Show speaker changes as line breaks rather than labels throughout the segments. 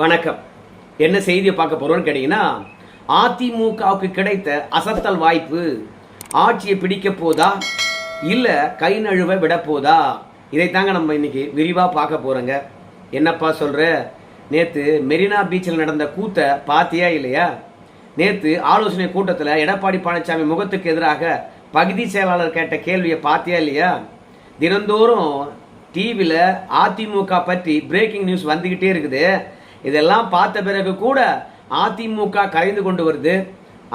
வணக்கம். என்ன செய்தியை பார்க்க போறோம்னு கேட்டீங்கன்னா, அதிமுகவுக்கு கிடைத்த அசத்தல் வாய்ப்பு ஆட்சியை பிடிக்க போதா இல்ல கை நழுவ விட போதா, இதைத்தாங்க நம்ம இன்னைக்கு விரிவா பார்க்க போறோங்க. என்னப்பா சொல்ற, நேத்து மெரினா பீச்சில் நடந்த கூத்த பாத்தியா இல்லையா? நேத்து ஆலோசனை கூட்டத்தில் எடப்பாடி பழனிசாமி முகத்துக்கு எதிராக பகுதி செயலாளர் கேட்ட கேள்வியை பாத்தியா இல்லையா? தினந்தோறும் டிவியில் அதிமுக பற்றி பிரேக்கிங் நியூஸ் வந்துகிட்டே இருக்குது. இதெல்லாம் பார்த்த பிறகு கூட அதிமுக கரைந்து கொண்டு வருது.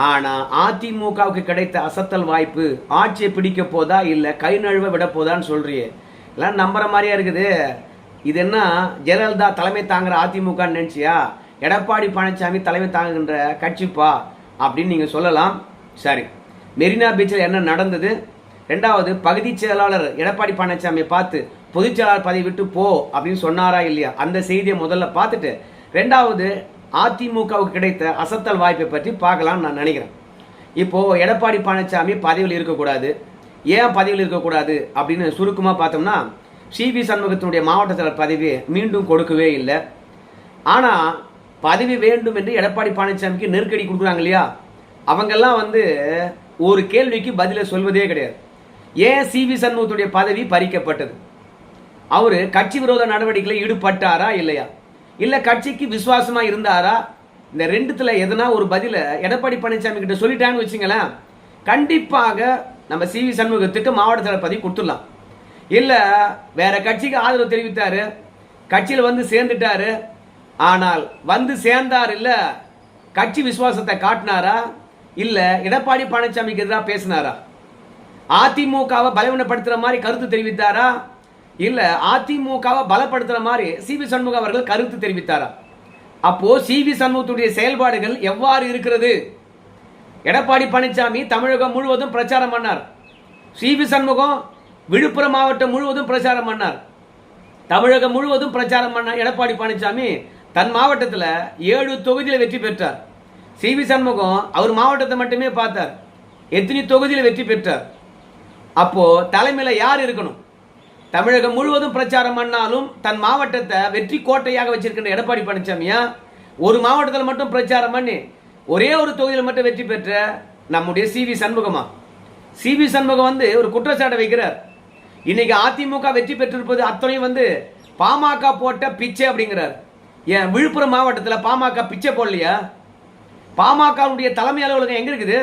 ஆனா அதிமுகவுக்கு கிடைத்த அசத்தல் வாய்ப்பு ஆட்சியை பிடிக்க போதா இல்ல கை நழுவ விட போதான்னு சொல்றியே, எல்லாம் நம்புற மாதிரியா இருக்குது. இது என்ன ஜெயலலிதா தலைமை தாங்குற அதிமுக நினைச்சியா? எடப்பாடி பழனிசாமி தலைமை தாங்குகின்ற கட்சிப்பா அப்படின்னு நீங்க சொல்லலாம். சரி, மெரினா பீச்சில் என்ன நடந்தது? ரெண்டாவது, பகுதி செயலாளர் எடப்பாடி பழனிசாமியை பார்த்து பொதுச் செயலாளர் பதவி விட்டு போ அப்படின்னு சொன்னாரா இல்லையா? அந்த செய்தியை முதல்ல பார்த்துட்டு ரெண்டாவது அதிமுகவுக்கு கிடைத்த அசத்தல் வாய்ப்பை பற்றி பார்க்கலாம்னு நான் நினைக்கிறேன். இப்போ எடப்பாடி பழனிசாமி பதவியில் இருக்கக்கூடாது. ஏன் பதவியில் இருக்கக்கூடாது அப்படின்னு சுருக்கமாக பார்த்தோம்னா, சிவி சண்முகத்தினுடைய மாவட்ட செயலர் பதவி மீண்டும் கொடுக்கவே இல்லை. ஆனால் பதவி வேண்டும் என்று எடப்பாடி பழனிசாமிக்கு நெருக்கடி கொடுக்குறாங்க இல்லையா? அவங்கெல்லாம் ஒரு கேள்விக்கு பதிலை சொல்வதே கிடையாது. ஏன் சிவி சண்முகத்துடைய பதவி பறிக்கப்பட்டது? அவரு கட்சி விரோத நடவடிக்கையில் ஈடுபட்டாரா இல்லையா, இல்ல கட்சிக்கு விசுவாசமா இருந்தாரா? இந்த ரெண்டுத்துல எதனா ஒரு பதில எடப்பாடி பழனிசாமி கிட்ட சொல்லிட்டான்னு வச்சுங்களேன், கண்டிப்பாக நம்ம சிவி சண்முகத்துக்கு மாவட்ட செயலர் பதவி கொடுத்துடலாம். இல்ல வேற கட்சிக்கு ஆதரவு தெரிவித்தாரு, கட்சியில் சேர்ந்துட்டாரு, ஆனால் சேர்ந்தார் இல்ல கட்சி விசுவாசத்தை காட்டினாரா இல்ல எடப்பாடி பழனிசாமிக்கு எதிராக பேசினாரா? அதிமுகவை பலவீனப்படுத்துற மாதிரி கருத்து தெரிவித்தாரா இல்ல அதிமுகவை பலப்படுத்துற மாதிரி சிவி சண்முகம் அவர்கள் கருத்து தெரிவித்தாரா? அப்போ சிவி சண்முகத்துடைய செயல்பாடுகள் எவ்வாறு இருக்கிறது? எடப்பாடி பழனிசாமி தமிழகம் முழுவதும் பிரச்சாரம் பண்ணார். சிவி சண்முகம் விழுப்புரம் மாவட்டம் முழுவதும் பிரச்சாரம் பண்ணார். தமிழகம் முழுவதும் பிரச்சாரம் பண்ண எடப்பாடி பழனிசாமி தன் மாவட்டத்தில் 7 தொகுதியில் வெற்றி பெற்றார். சிவி சண்முகம் அவர் மாவட்டத்தை மட்டுமே பார்த்தார், எத்தனை தொகுதியில் வெற்றி பெற்றார். அப்போ தலைமையில யார் இருக்கணும்? தமிழகம் முழுவதும் பிரச்சாரம் பண்ணாலும் தன் மாவட்டத்தை வெற்றி கோட்டையாக வச்சிருக்கின்ற எடப்பாடி பழனிசாமியா, ஒரு மாவட்டத்தில் மட்டும் பிரச்சாரம் பண்ணி ஒரே ஒரு தொகுதியில் மட்டும் வெற்றி பெற்ற நம்முடைய சிவி சண்முகமா? சிவி சண்முகம் ஒரு குற்றச்சாட்டை வைக்கிறார். இன்னைக்கு அதிமுக வெற்றி பெற்றிருப்பது அத்தனையும் பாமக போட்ட பிச்சை அப்படிங்கிறார். ஏன் விழுப்புரம் மாவட்டத்தில் பாமக பிச்சை போடலையா? பாமகவுடைய தலைமை அலுவலகம் எங்க இருக்குது?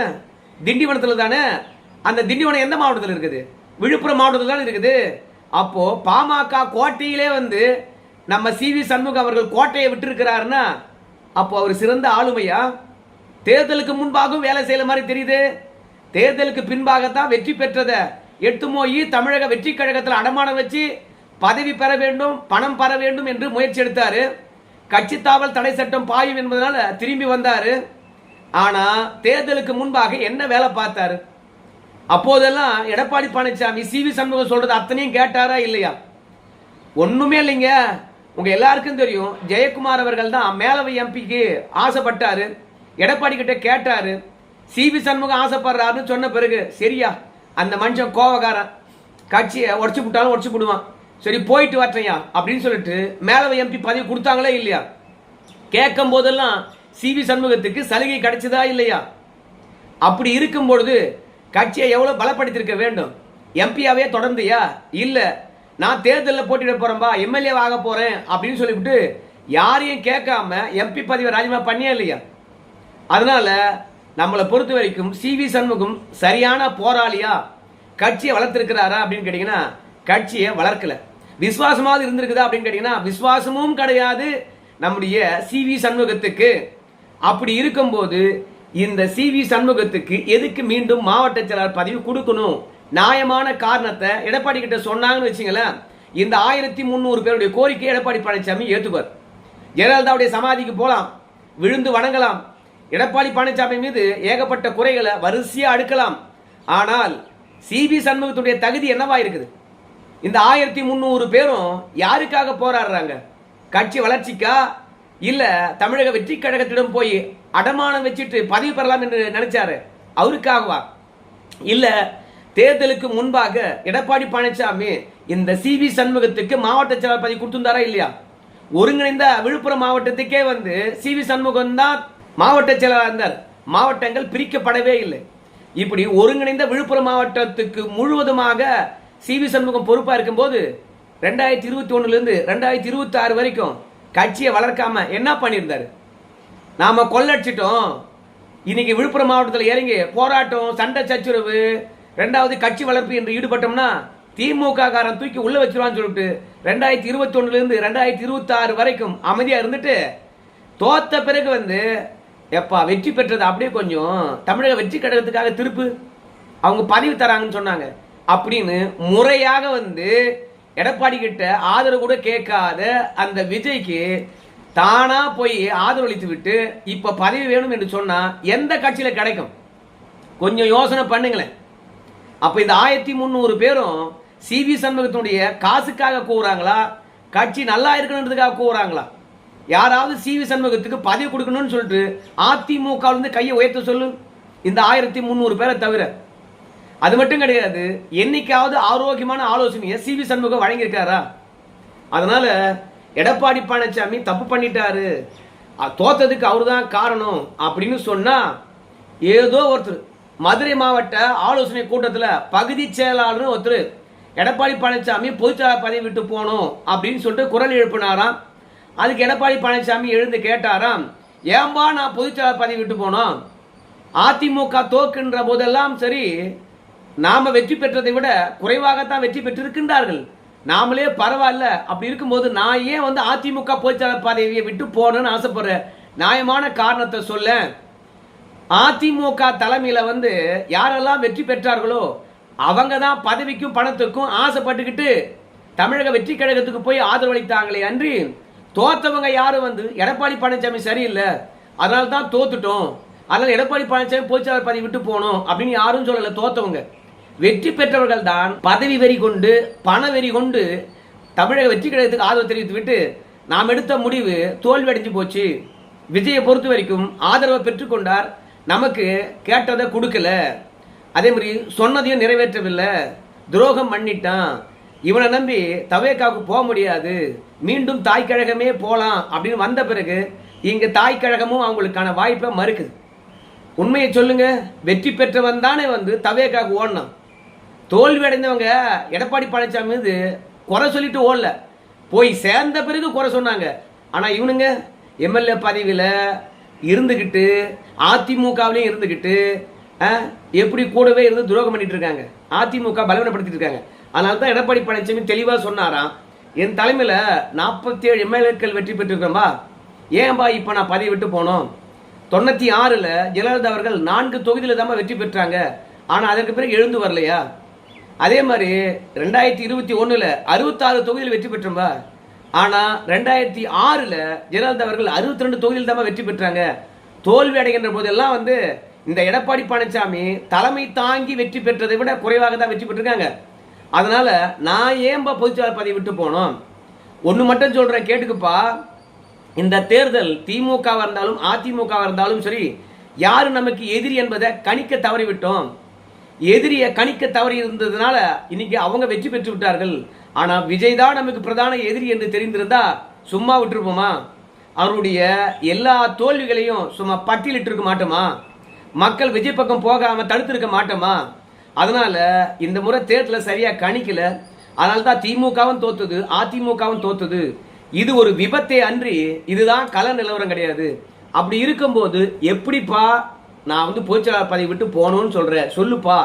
திண்டிவனத்தில் தானே. அந்த திண்டிவனம் எந்த மாவட்டத்தில் இருக்குது? விழுப்புரம் மாவட்டத்தில் தான் இருக்குது. அப்போ பாமக கோட்டையிலே நம்ம சிவி சண்முகம் அவர்கள் கோட்டையை விட்டு இருக்கிறாருன்னா அப்போ அவர் சிறந்த ஆளுமையா? தேர்தலுக்கு முன்பாகவும் வேலை செய்யற மாதிரி தெரியுது. தேர்தலுக்கு பின்பாகத்தான் வெற்றி பெற்றதை எட்டுமோயி தமிழக வெற்றி கழகத்தில் அடமானம் வச்சு பதவி பெற வேண்டும், பணம் பெற வேண்டும் என்று முயற்சி எடுத்தாரு. கட்சி தாவல் தடை சட்டம் பாயும் என்பதனால திரும்பி வந்தாரு. ஆனா தேர்தலுக்கு முன்பாக என்ன வேலை பார்த்தாரு? அப்போதெல்லாம் எடப்பாடி பழனிசாமி சிவி சண்முகம் சொல்றது அத்தனையும் கேட்டாரா இல்லையா? ஒண்ணுமே இல்லைங்க. உங்க எல்லாருக்கும் தெரியும், ஜெயக்குமார் அவர்கள் தான் மேலவை எம்பிக்கு ஆசைப்பட்டாரு, எடப்பாடி கிட்ட கேட்டாரு. சிவி சண்முகம் ஆசைப்படுறாருன்னு சொன்ன பிறகு சரியா அந்த மனுஷன் கோவக்காரன், கட்சியை உடச்சு விட்டாலும் உடச்சு விடுவான், சரி போயிட்டு வரட்டையா அப்படின்னு சொல்லிட்டு மேலவை எம்பி பதவி கொடுத்தாங்களே இல்லையா? கேட்கும் போதெல்லாம் சிவி சண்முகத்துக்கு சலுகை கிடைச்சதா இல்லையா? அப்படி இருக்கும் பொழுது கட்சியை எவ்வளவு பலப்படுத்திருக்க வேண்டும்? எம்பியாவே தொடர்ந்தியா? இல்ல நான் தேர்தலில் போட்டியிட போறேன்பா, எம்எல்ஏ ஆக போறேன் அப்படின்னு சொல்லிவிட்டு யாரையும் கேட்காம எம்பி பதவியை ராஜினாமா பண்ணியா இல்லையா? அதனால நம்மளை பொறுத்த வரைக்கும் சிவி சண்முகம் சரியான போராளியா, கட்சியை வளர்த்திருக்கிறாரா அப்படின்னு கேட்டீங்கன்னா கட்சியை வளர்க்கல. விசுவாசமாவது இருந்திருக்குதா அப்படின்னு கேட்டீங்கன்னா விசுவாசமும் கிடையாது நம்முடைய சிவி சண்முகத்துக்கு. அப்படி இருக்கும்போது இந்த சிவி சண்முகத்துக்கு எதுக்கு மீண்டும் மாவட்ட செயலாளர் பதவி கொடுக்கணும்? நியாயமான காரணத்தை எடப்பாடி கிட்ட சொன்னாங்கன்னு வச்சுங்களேன், இந்த 1300 பேருடைய கோரிக்கை எடப்பாடி பழனிசாமி ஏற்றுவார். ஜெயலலிதாவுடைய சமாதிக்கு போலாம், விழுந்து வணங்கலாம், எடப்பாடி பழனிசாமி மீது ஏகப்பட்ட குறைகளை வரிசையா அடுக்கலாம். ஆனால் சிவி சண்முகத்துடைய தகுதி என்னவா இருக்குது? இந்த 1300 பேரும் யாருக்காக போராடுறாங்க? கட்சி வளர்ச்சிக்கா இல்ல தமிழக வெற்றி கழகத்திடம் போய் அடமானம் வச்சுட்டு பதவி பெறலாம் என்று நினைச்சாரு அவருக்காகவா? இல்ல தேர்தலுக்கு முன்பாக எடப்பாடி பழனிசாமி இந்த சிவி சண்முகத்துக்கு மாவட்ட செயலாளர் பதவி கொடுத்திருந்தாரா இல்லையா? ஒருங்கிணைந்த விழுப்புரம் மாவட்டத்துக்கே வந்து சி.வி. சண்முகம் தான் மாவட்ட செயலாளர் இருந்தார். மாவட்டங்கள் பிரிக்கப்படவே இல்லை. இப்படி ஒருங்கிணைந்த விழுப்புரம் மாவட்டத்துக்கு முழுவதுமாக சி.வி. சண்முகம் பொறுப்பா இருக்கும்போது 2021 2026 வரைக்கும் கட்சியை வளர்க்காம என்ன பண்ணியிருந்தாரு? நாம கொள்ளடிச்சிட்டோம், இன்னைக்கு விழுப்புரம் மாவட்டத்தில் இறங்கி போராட்டம், சண்டை சச்சுரவு, ரெண்டாவது கட்சி வளர்ப்பு என்று ஈடுபட்டோம்னா திமுக காரன் தூக்கி உள்ள வச்சிருவான்னு சொல்லிட்டு 2021 2026 வரைக்கும் அமைதியா இருந்துட்டு தோத்த பிறகு வந்து எப்பா வெற்றி பெற்றது அப்படியே கொஞ்சம் தமிழக வெற்றி கழகத்துக்காக திருப்பு, அவங்க பதவி தராங்கன்னு சொன்னாங்க அப்படின்னு முறையாக வந்து எடப்பாடி கிட்ட ஆதரவு கூட கேட்காத அந்த விஜய்க்கு தானா போய் ஆதரவு அளித்து விட்டு இப்ப பதவி வேணும் என்று சொன்னா எந்த கட்சியில கிடைக்கும்? கொஞ்சம் யோசனை பண்ணுங்களேன். அப்ப இந்த 1300 பேரும் சி.வி. சண்முகத்தினுடைய காசுக்காக கூறாங்களா, கட்சி நல்லா இருக்கணுன்றதுக்காக கூறாங்களா? யாராவது சி.வி. சண்முகத்துக்கு பதவி கொடுக்கணும்னு சொல்லிட்டு அதிமுக கையை உயர்த்த சொல்லு, இந்த 1300 பேரை தவிர. அது மட்டும் கிடையாது, என்னைக்காவது ஆரோக்கியமான ஆலோசனையை சி.வி. சண்முகம் வழங்கியிருக்காரா? அதனால எடப்பாடி பழனிசாமி தப்பு பண்ணிட்டாரு, தோத்ததுக்கு அவரு தான் காரணம் அப்படின்னு சொன்னா ஏதோ ஒருத்தர் மதுரை மாவட்ட ஆலோசனை கூட்டத்தில் பகுதி செயலாளர் ஒருத்தர் எடப்பாடி பழனிசாமி பொதுச்செயலாளர் பதவி விட்டு போகணும் அப்படின்னு சொல்லிட்டு குரல் எழுப்பினாராம். அதுக்கு எடப்பாடி பழனிசாமி எழுந்து கேட்டாராம், ஏன்பா நான் பொதுச்செயலாளர் பதவி விட்டு போனோம்? அதிமுக தோக்குன்ற போதெல்லாம் சரி, நாம வெற்றி பெற்றதை விட குறைவாகத்தான் வெற்றி பெற்றிருக்கின்றார்கள், நாமளே பரவாயில்ல, அப்படி இருக்கும்போது நான் ஏன் வந்து அதிமுக பொதுச்செயலாளர் பதவியை விட்டு போகணும்னு ஆசைப்படுற நியாயமான காரணத்தை சொல்ல. அதிமுக தலைமையில வந்து யாரெல்லாம் வெற்றி பெற்றார்களோ அவங்க தான் பதவிக்கும் பணத்துக்கும் ஆசைப்பட்டுக்கிட்டு தமிழக வெற்றி கழகத்துக்கு போய் ஆதரவளித்தாங்களே அன்றி தோத்தவங்க யாரும் வந்து எடப்பாடி பழனிசாமி சரியில்லை அதனால தான் தோத்துட்டோம், அதனால எடப்பாடி பழனிசாமி பொதுச்செயலாளர் பதவி விட்டு போகணும் அப்படின்னு யாரும் சொல்லல. தோத்தவங்க வெற்றி பெற்றவர்கள் தான் பதவி வெறி கொண்டு பண வெறி கொண்டு தமிழக வெற்றி கழகத்துக்கு ஆதரவு தெரிவித்து விட்டு நாம் எடுத்த முடிவு தோல்வி அடைஞ்சு போச்சு. விஜயை பொறுத்த வரைக்கும் ஆதரவை பெற்றுக்கொண்டார், நமக்கு கேட்டதை கொடுக்கல, அதே மாதிரி சொன்னதையும் நிறைவேற்றவில்லை, துரோகம் பண்ணிட்டான், இவனை நம்பி தவேக்காவுக்கு போக முடியாது, மீண்டும் தாய் கழகமே போலாம் அப்படின்னு வந்த பிறகு இங்க தாய் கழகமும் அவங்களுக்கான வாய்ப்பை மறுக்குது. உண்மையை சொல்லுங்க, வெற்றி பெற்றவன் தானே வந்து தவேக்காவுக்கு ஓடணும். தோல்வி அடைந்தவங்க எடப்பாடி பழனிசாமி மீது குறை சொல்லிட்டு ஓடல, போய் சேர்ந்த பிறகு குறை சொன்னாங்க. ஆனா இவனுங்க எம்எல்ஏ பதவியில் இருந்துகிட்டு அதிமுகவிலையும் இருந்துகிட்டு எப்படி கூடவே இருந்து துரோகம் பண்ணிட்டு இருக்காங்க, அதிமுக பலவீனப்படுத்திட்டு இருக்காங்க. அதனால தான் எடப்பாடி பழனிசாமி தெளிவாக சொன்னாராம், என் தலைமையில் 47 எம்எல்ஏக்கள் வெற்றி பெற்றிருக்கிறோம்பா, ஏன்பா இப்போ நான் பதவி விட்டு போனோம்? 96ல் ஜெயலலிதா அவர்கள் 4 தொகுதியில் தான் வெற்றி பெற்றாங்க, ஆனால் அதற்கு பிறகு எழுந்து வரலையா? அதே மாதிரி 2021ல் 66 தொகுதியில் வெற்றி பெற்றோம்பா, ஆனால் 2006ல் ஜெயலலிதா அவர்கள் 62 தொகுதியில் தான் வெற்றி பெற்றாங்க. தோல்வி அடைகின்ற போதெல்லாம் வந்து இந்த எடப்பாடி பழனிசாமி தலைமை தாங்கி வெற்றி பெற்றதை விட குறைவாக தான் வெற்றி பெற்றிருக்காங்க. அதனால நான் ஏன்பா பொதுச்செயலாளர் பதவி விட்டு போனோம்? ஒன்று மட்டும் சொல்றேன் கேட்டுக்குப்பா, இந்த தேர்தல் திமுகவா இருந்தாலும் அதிமுகவா இருந்தாலும் சரி, யாரு நமக்கு எதிரி என்பதை கணிக்க தவறிவிட்டோம். எதிரியை கணிக்க தவறி இருந்ததுனால இன்னைக்கு அவங்க வெற்றி பெற்று விட்டார்கள். ஆனா விஜய் தான் நமக்கு பிரதான எதிரி என்று தெரிந்திருந்தா சும்மா விட்டுருப்போமா? அவருடைய எல்லா தோல்விகளையும் சும்மா பட்டியலிட்டு இருக்க மாட்டோமா? மக்கள் விஜய் பக்கம் போகாம தடுத்திருக்க மாட்டோமா? அதனால இந்த முறை தேர்தலை சரியா கணிக்கல, அதனால தான் திமுகவும் தோத்தது அதிமுகவும் தோத்தது. இது ஒரு விபத்தே அன்றி இதுதான் கள நிலவரம் கிடையாது. அப்படி இருக்கும்போது எப்படிப்பா நான் வந்து பொதுச்செயலாளர் பதவி விட்டு போகணும்னு சொல்றேன், சொல்லுப்பா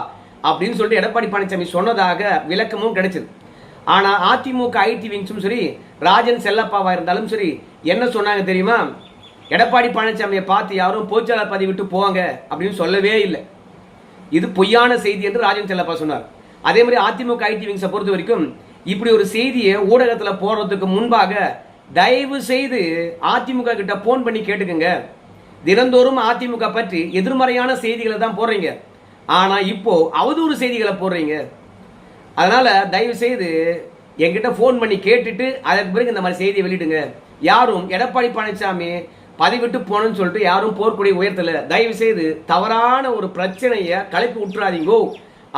அப்படின்னு சொல்லிட்டு எடப்பாடி பழனிசாமி சொன்னதாக விளக்கமும் கிடைச்சது. ஆனா அதிமுக ஐடி விங்ஸும் சரி, ராஜன் செல்லப்பாவா இருந்தாலும் சரி, என்ன சொன்னாங்க தெரியுமா? எடப்பாடி பழனிசாமியை பார்த்து யாரும் பொதுச்செயலாளர் பதவி விட்டு போவாங்க அப்படின்னு சொல்லவே இல்லை. இது பொய்யான செய்தி என்று ராஜன் செல்லப்பா சொன்னார். அதே மாதிரி அதிமுக ஐடி விங்ஸை பொறுத்த வரைக்கும் இப்படி ஒரு செய்தியை ஊடகத்தில் போடுறதுக்கு முன்பாக தயவு செய்து அதிமுக கிட்ட போன் பண்ணி கேட்டுக்கங்க. தினந்தோறும் அதிமுக பற்றி எதிர்மறையான செய்திகளை தான் போடுறீங்க, ஆனா இப்போ அவதூறு செய்திகளை போடுறீங்க. அதனால தயவு செய்து என்கிட்ட போன் பண்ணி கேட்டுட்டு அதற்கு பிறகு இந்த மாதிரி செய்தியை வெளியிடுங்க. யாரும் எடப்பாடி பழனிசாமி பதவி விட்டு போகணும்னு சொல்லிட்டு யாரும் போர்க்குடி உயர்த்தல. தயவு செய்து தவறான ஒரு பிரச்சனையை கலைப்பு விட்டுறாதீங்கோ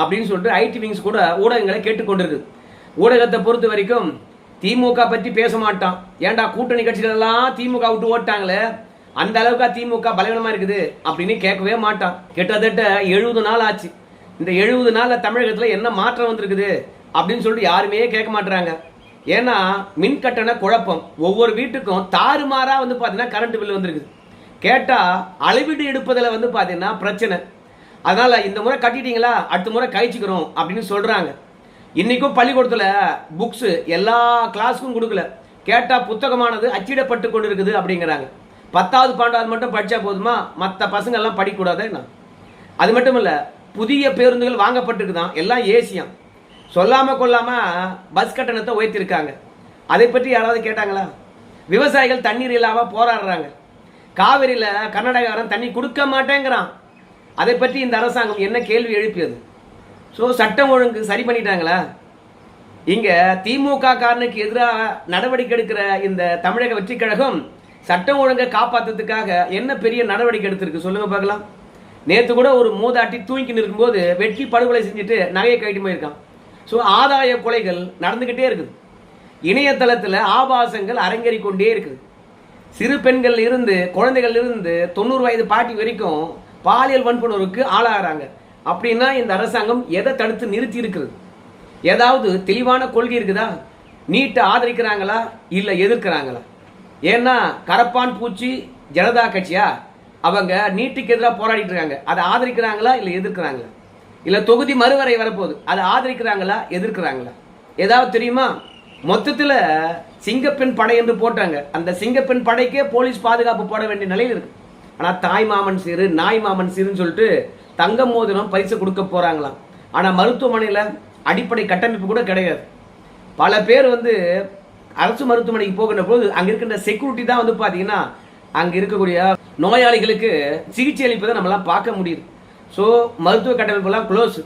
அப்படின்னு சொல்லிட்டு ஐடி விங்ஸ் கூட ஊடகங்களை கேட்டுக்கொண்டிருக்கு. ஊடகத்தை பொறுத்த வரைக்கும் திமுக பற்றி பேச மாட்டான். ஏன்டா கூட்டணி கட்சிகள் எல்லாம் திமுக விட்டு ஓட்டாங்களே, அந்த அளவுக்கு திமுக பலவீனமா இருக்குது அப்படின்னு கேட்கவே மாட்டான். கிட்டத்தட்ட 70 நாள் ஆச்சு. இந்த 70 நாள்ல தமிழகத்துல என்ன மாற்றம் வந்திருக்குது அப்படின்னு சொல்லிட்டு யாருமே கேட்க மாட்டாங்க. ஏன்னா மின் கட்டண குழப்பம், ஒவ்வொரு வீட்டுக்கும் தாறுமாறா பாத்தீங்கன்னா கரண்ட் பில் வந்திருக்குது. கேட்டா அளவீடு எடுப்பதில் பாத்தீங்கன்னா பிரச்சனை. அதனால இந்த முறை கட்டிட்டீங்களா, அடுத்த முறை கழிச்சுக்கிறோம் அப்படின்னு சொல்றாங்க. இன்னைக்கும் பள்ளிக்கூடத்துல புக்ஸ் எல்லா கிளாஸுக்கும் கொடுக்கல. கேட்டா புத்தகமானது அச்சிடப்பட்டு கொண்டு இருக்குது அப்படிங்கிறாங்க. 10வது 12வது மட்டும் படிச்சா போதுமா, மற்ற பசங்க எல்லாம் படிக்கக்கூடாது. அது மட்டும் இல்ல, புதிய பேருந்துகள் வாங்கப்பட்டிருக்குதான், எல்லாம் ஏசியம். சொல்லாம கொள்ளாம பஸ் கட்டணத்தை உயர்த்திருக்காங்க. அதை பற்றி யாராவது கேட்டாங்களா? விவசாயிகள் தண்ணீர் இல்லாம போராடுறாங்க. காவிரியில கர்நாடகாரன் தண்ணி கொடுக்க மாட்டேங்கிறான். அதை பற்றி இந்த அரசாங்கம் என்ன கேள்வி எழுப்பியது? ஸோ சட்டம் ஒழுங்கு சரி பண்ணிட்டாங்களா? இங்க திமுக காரனுக்கு எதிராக நடவடிக்கை எடுக்கிற இந்த தமிழக வெற்றி கழகம் சட்டம் ஒழுங்கை காப்பாற்றுறதுக்காக என்ன பெரிய நடவடிக்கை எடுத்திருக்கு சொல்லுங்க பார்க்கலாம். நேற்று கூட ஒரு மூதாட்டி தூங்கி நிற்கும்போது வெட்டி படுகொலை செஞ்சுட்டு நகையை கட்டிட்டு போயிருக்கான். ஸோ ஆதாய கொலைகள் நடந்துகிட்டே இருக்குது. இணையதளத்தில் ஆபாசங்கள் அரங்கேறி கொண்டே இருக்குது. சிறு பெண்கள் இருந்து குழந்தைகள் இருந்து 90 வயது பாட்டி வரைக்கும் பாலியல் வன்புணர்வுக்கு ஆளாகிறாங்க. அப்படின்னா இந்த அரசாங்கம் எதை தடுத்து நிறுத்தி இருக்குது? ஏதாவது தெளிவான கொள்கை இருக்குதா? நீட்டை ஆதரிக்கிறாங்களா இல்ல எதிர்க்கிறாங்களா? ஏன்னா கரப்பான் பூச்சி ஜனதா கட்சியா, அவங்க நீட்டுக்கு எதிராக போராடிட்டு இருக்காங்க. அதை ஆதரிக்கிறாங்களா இல்ல எதிர்க்கிறாங்களா? இல்ல தொகுதி மறுவரை வரப்போகுது, அதை ஆதரிக்கிறாங்களா எதிர்க்கிறாங்களா? ஏதாவது தெரியுமா? மொத்தத்தில் சிங்கப்பெண் படை என்று போட்டாங்க. அந்த சிங்கப்பெண் படைக்கே போலீஸ் பாதுகாப்பு போட வேண்டிய நிலையில் இருக்கு. ஆனால் தாய் மாமன் சீரு நாய் மாமன் சீருன்னு சொல்லிட்டு தங்க மோதிரம் பரிசு கொடுக்க போறாங்களாம். ஆனால் மருத்துவமனையில் அடிப்படை கட்டமைப்பு கூட கிடையாது. பல பேர் அரசு மருத்துவமனைக்கு போகின்ற போது அங்க இருக்கின்ற செக்யூரிட்டி தான் பார்த்தீங்கன்னா அங்க இருக்கக்கூடிய நோயாளிகளுக்கு சிகிச்சை அளிப்பதை நம்மளாம் பார்க்க முடியுது. ஸோ மருத்துவ கட்டமைப்புலாம் க்ளோஸ்.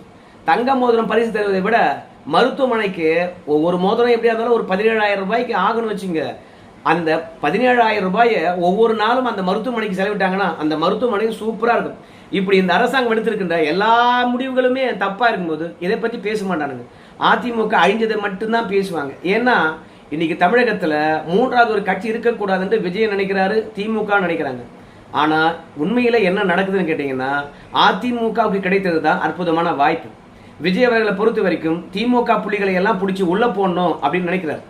தங்க மோதிரம் பரிசு தருவதை விட மருத்துவமனைக்கு ஒவ்வொரு மோதிரம் எப்படியா இருந்தாலும் ஒரு 17,000 ரூபாய்க்கு ஆகுன்னு வச்சுங்க. அந்த 17,000 ரூபாயை ஒவ்வொரு நாளும் அந்த மருத்துவமனைக்கு செலவிட்டாங்கன்னா அந்த மருத்துவமனை சூப்பரா இருக்கும். இப்படி இந்த அரசாங்கம் எடுத்திருக்கின்ற எல்லா முடிவுகளுமே தப்பா இருக்கும்போது இதை பற்றி பேச மாட்டானுங்க. அதிமுக அழிஞ்சதை மட்டும்தான் பேசுவாங்க. ஏன்னா இன்னைக்கு தமிழகத்துல 3வது ஒரு கட்சி இருக்கக்கூடாதுன்னு விஜய் நினைக்கிறாரு, திமுக நினைக்கிறாங்க. ஆனா உண்மையில என்ன நடக்குதுன்னு கேட்டீங்கன்னா அதிமுகவுக்கு கிடைத்தது தான் அற்புதமான வாய்ப்பு. விஜய் அவர்களை பொறுத்த வரைக்கும் திமுக புள்ளிகளை எல்லாம் பிடிச்சி உள்ள போடணும் அப்படின்னு நினைக்கிறார்.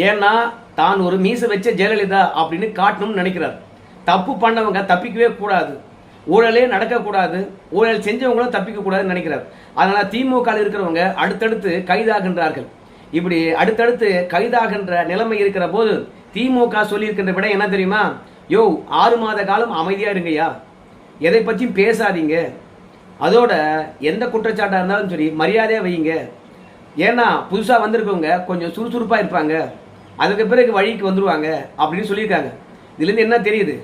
ஏன்னா தான் ஒரு மீச வச்ச ஜெயலலிதா அப்படின்னு காட்டணும்னு நினைக்கிறார். தப்பு பண்ணவங்க தப்பிக்கவே கூடாது, ஊழலே நடக்கக்கூடாது, ஊழல் செஞ்சவங்களும் தப்பிக்க கூடாதுன்னு நினைக்கிறார். அதனால திமுக இருக்கிறவங்க அடுத்தடுத்து கைதாகின்றார்கள். இப்படி அடுத்தடுத்து கைதாகின்ற நிலைமை இருக்கிற போது திமுக சொல்லியிருக்கின்ற விட என்ன தெரியுமா? 6 மாத காலம் அமைதியா இருங்கய்யா, எதை பற்றியும் பேசாதீங்க, அதோட எந்த குற்றச்சாட்டாக இருந்தாலும் சரி மரியாதையாக வையுங்க. ஏன்னா புதுசாக வந்திருக்கவங்க கொஞ்சம் சுறுசுறுப்பாக இருப்பாங்க, அதுக்கு பிறகு வழிக்கு வந்துடுவாங்க அப்படின்னு சொல்லியிருக்காங்க. இதுலேருந்து என்ன தெரியுது?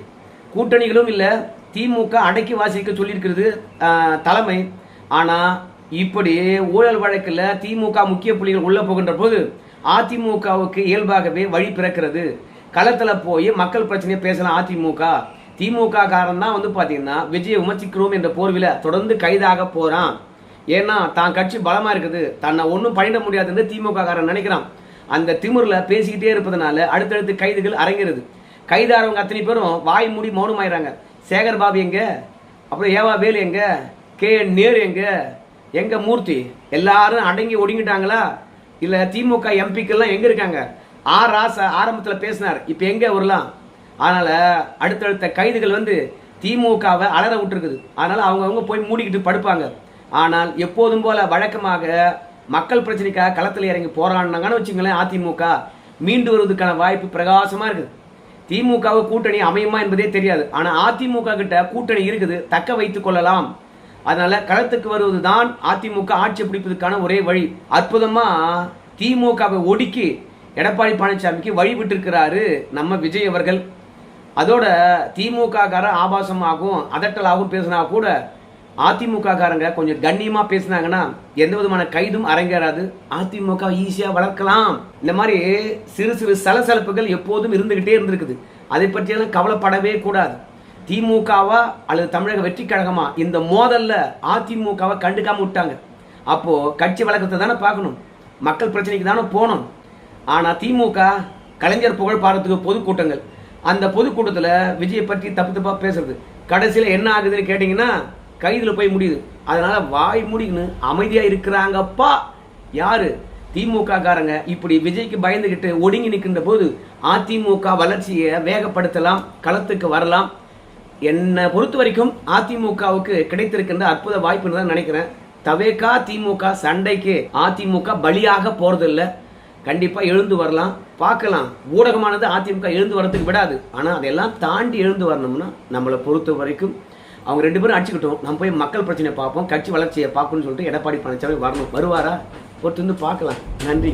கூட்டணிகளும் இல்லை, திமுக அடக்கி வாசிக்க சொல்லியிருக்கிறது தலைமை. ஆனால் இப்படி ஊழல் வழக்கில் திமுக முக்கிய புள்ளிகள் உள்ள போகின்ற போது அதிமுகவுக்கு இயல்பாகவே வழி பிறக்கிறது. களத்தில் போய் மக்கள் பிரச்சனையை பேசலாம். திமுக காரன் தான் பார்த்தீங்கன்னா விஜயை விமர்சிக்கிறோம் என்ற போர்வில தொடர்ந்து கைதாக போறான். ஏன்னா தான் கட்சி பலமா இருக்குது, தன்னை ஒன்றும் பண்ணிட முடியாதுன்னு திமுக காரன் நினைக்கிறான். அந்த திமிர்ல பேசிக்கிட்டே இருப்பதனால அடுத்தடுத்து கைதுகள் அரங்கிறது. கைதாரவங்க அத்தனை பேரும் வாய் மூடி மௌனமாயிறாங்க. சேகர் பாபு எங்க, அப்புறம் ஏவா வேலு எங்க, KN நேரு எங்க மூர்த்தி, எல்லாரும் அடங்கி ஒடுங்கிட்டாங்களா? இல்ல திமுக எம்பிக்கெல்லாம் எங்க இருக்காங்க? ராசா ஆரம்பத்தில் பேசினார், இப்ப எங்க வரலாம்? அதனால அடுத்தடுத்த கைதுகள் திமுகவை அலற விட்டுருக்குது. அதனால அவங்க போய் மூடிக்கிட்டு படுப்பாங்க. ஆனால் எப்போதும் போல வழக்கமாக மக்கள் பிரச்சனைக்காக களத்தில் இறங்கி போராடினாங்கன்னு வச்சுங்களேன், அதிமுக மீண்டு வருவதற்கான வாய்ப்பு பிரகாசமா இருக்குது. திமுக கூட்டணி அமையுமா என்பதே தெரியாது. ஆனா அதிமுக கிட்ட கூட்டணி இருக்குது, தக்க வைத்துக் கொள்ளலாம். அதனால களத்துக்கு வருவதுதான் அதிமுக ஆட்சி பிடிப்பதற்கான ஒரே வழி. அற்புதமா திமுகவை ஒடுக்கி எடப்பாடி பழனிசாமிக்கு வழி விட்டிருக்கிறாரு நம்ம விஜய் அவர்கள். அதோட திமுக கார ஆபாசமாகவும் அதட்டலாகவும் பேசினா கூட அதிமுக காரங்க கொஞ்சம் கண்ணியமா பேசினாங்கன்னா எந்த விதமான கைதும் அரங்கேறாது. அதிமுக ஈஸியா வளர்க்கலாம். இந்த மாதிரி சிறு சிறு சலசலப்புகள் எப்போதும் இருந்துகிட்டே இருந்திருக்குது. அதை பற்றியெல்லாம் கவலைப்படவே கூடாது. திமுகவா அல்லது தமிழக வெற்றி கழகமா இந்த மோதல்ல அதிமுகவை கண்டுக்காம விட்டாங்க. அப்போ கட்சி வழக்கத்தை தானே பார்க்கணும், மக்கள் பிரச்சனைக்கு தானே போகணும். ஆனா திமுக கலைஞர் புகழ் பாடுறதுக்கு பொதுக்கூட்டங்கள், அந்த பொதுக்கூட்டத்தில் விஜயை பற்றி தப்பா பேசுறது, கடைசியில் என்ன ஆகுதுன்னு கேட்டீங்கன்னா கைதுல போய் முடியுது. அதனால வாய் முடின்னு அமைதியா இருக்கிறாங்கப்பா யாரு? திமுக காரங்க. இப்படி விஜய்க்கு பயந்துகிட்டு ஒடுங்கி நிற்கின்ற போது அதிமுக வளர்ச்சியை வேகப்படுத்தலாம், களத்துக்கு வரலாம். என்னை பொறுத்த வரைக்கும் அதிமுகவுக்கு கிடைத்திருக்கின்ற அற்புத வாய்ப்புன்னு தான் நினைக்கிறேன். தவேகா திமுக சண்டைக்கு அதிமுக பலியாக போறதில்லை. கண்டிப்பா எழுந்து வரலாம், பார்க்கலாம். ஊடகமானது அதிமுக எழுந்து வரதுக்கு விடாது. ஆனா அதெல்லாம் தாண்டி எழுந்து வரணும்னா நம்மளை பொறுத்த வரைக்கும் அவங்க 2 பேரும் அடிச்சுக்கிட்டோம், நம்ம போய் மக்கள் பிரச்சனையை பார்ப்போம், கட்சி வளர்ச்சியை பார்க்கணும்னு சொல்லிட்டு எடப்பாடி பழனிசாமி வரணும். வருவாரா? பொறுத்து வந்து பார்க்கலாம். நன்றி.